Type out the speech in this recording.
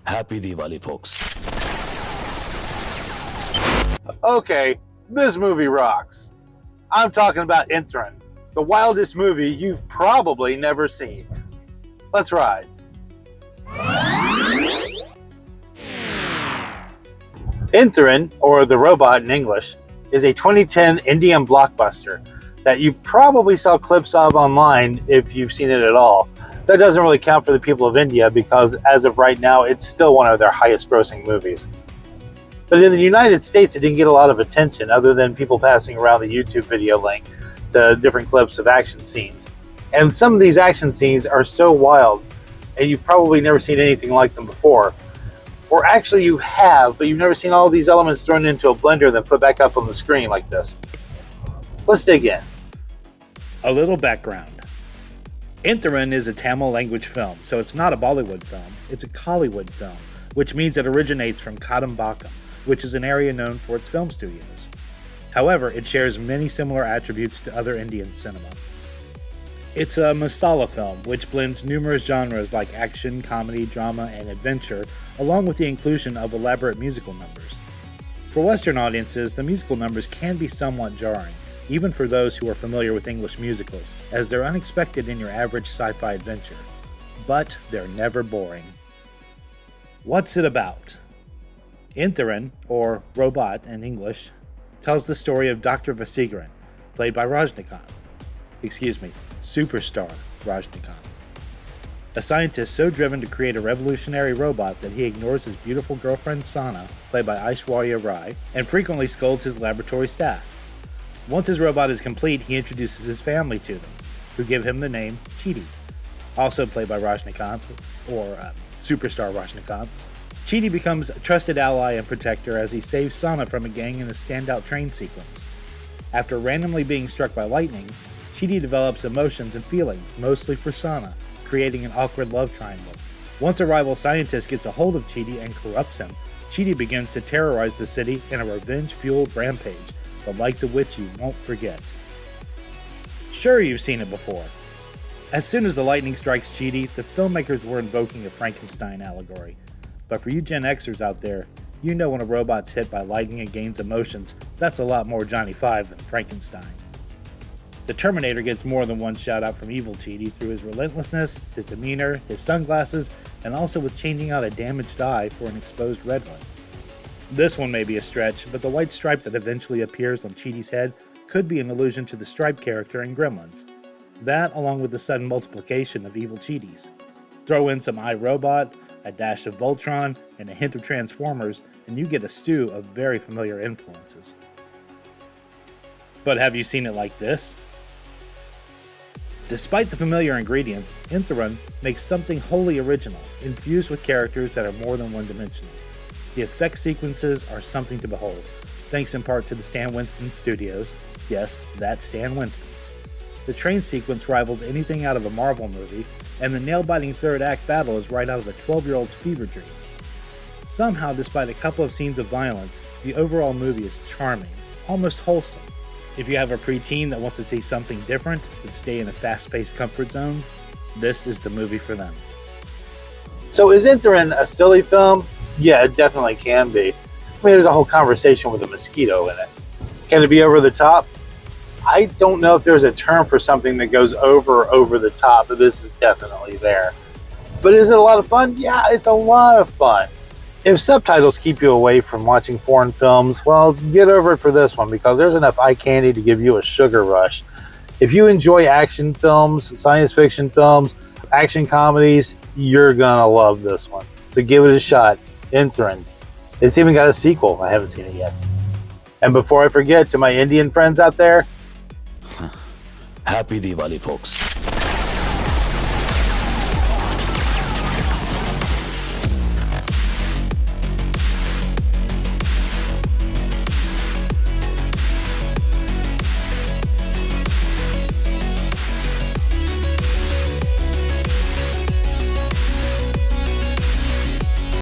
Happy Diwali, folks. Okay, this movie rocks. I'm talking about Enthiran, the wildest movie you've probably never seen. Let's ride. Enthiran, or The Robot in English, is a 2010 Indian blockbuster that you probably saw clips of online if you've seen it at all. That doesn't really count for the people of India because as of right now, it's still one of their highest grossing movies. But in the United States, it didn't get a lot of attention other than people passing around the YouTube video link to different clips of action scenes. And some of these action scenes are so wild, and you've probably never seen anything like them before. Or actually you have, but you've never seen all these elements thrown into a blender and then put back up on the screen like this. Let's dig in. A little background. Enthiran is a Tamil language film, so it's not a Bollywood film, it's a Kollywood film, which means it originates from Kadambakam, which is an area known for its film studios. However, it shares many similar attributes to other Indian cinema. It's a masala film, which blends numerous genres like action, comedy, drama, and adventure, along with the inclusion of elaborate musical numbers. For Western audiences, the musical numbers can be somewhat jarring, even for those who are familiar with English musicals, as they're unexpected in your average sci-fi adventure. But they're never boring. What's it about? Enthiran, or Robot in English, tells the story of Dr. Vasigaran, played by Superstar Rajinikanth. A scientist so driven to create a revolutionary robot that he ignores his beautiful girlfriend Sana, played by Aishwarya Rai, and frequently scolds his laboratory staff. Once his robot is complete, he introduces his family to them, who give him the name Chidi. Also played by Rajinikanth, or Superstar Rajinikanth, Chidi becomes a trusted ally and protector as he saves Sana from a gang in a standout train sequence. After randomly being struck by lightning, Chidi develops emotions and feelings, mostly for Sana, creating an awkward love triangle. Once a rival scientist gets a hold of Chidi and corrupts him, Chidi begins to terrorize the city in a revenge-fueled rampage, the likes of which you won't forget. Sure, you've seen it before. As soon as the lightning strikes Chidi, the filmmakers were invoking a Frankenstein allegory. But for you Gen Xers out there, you know when a robot's hit by lightning and gains emotions, that's a lot more Johnny Five than Frankenstein. The Terminator gets more than one shout out from evil Chidi through his relentlessness, his demeanor, his sunglasses, and also with changing out a damaged eye for an exposed red one. This one may be a stretch, but the white stripe that eventually appears on Chidi's head could be an allusion to the Stripe character in Gremlins. That, along with the sudden multiplication of evil Chidis. Throw in some iRobot, a dash of Voltron, and a hint of Transformers, and you get a stew of very familiar influences. But have you seen it like this? Despite the familiar ingredients, Enthiran makes something wholly original, infused with characters that are more than one-dimensional. The effect sequences are something to behold, thanks in part to the Stan Winston Studios. Yes, that's Stan Winston. The train sequence rivals anything out of a Marvel movie, and the nail-biting third act battle is right out of a 12-year-old's fever dream. Somehow, despite a couple of scenes of violence, the overall movie is charming, almost wholesome. If you have a preteen that wants to see something different but stay in a fast-paced comfort zone, this is the movie for them. So is Enthiran a silly film? Yeah, it definitely can be. I mean, there's a whole conversation with a mosquito in it. Can it be over the top? I don't know if there's a term for something that goes over the top, but this is definitely there. But is it a lot of fun? Yeah, it's a lot of fun. If subtitles keep you away from watching foreign films, well, get over it for this one because there's enough eye candy to give you a sugar rush. If you enjoy action films, science fiction films, action comedies, you're gonna love this one. So give it a shot. Enthiran. It's even got a sequel. I haven't seen it yet. And before I forget, to my Indian friends out there, Happy Diwali, folks.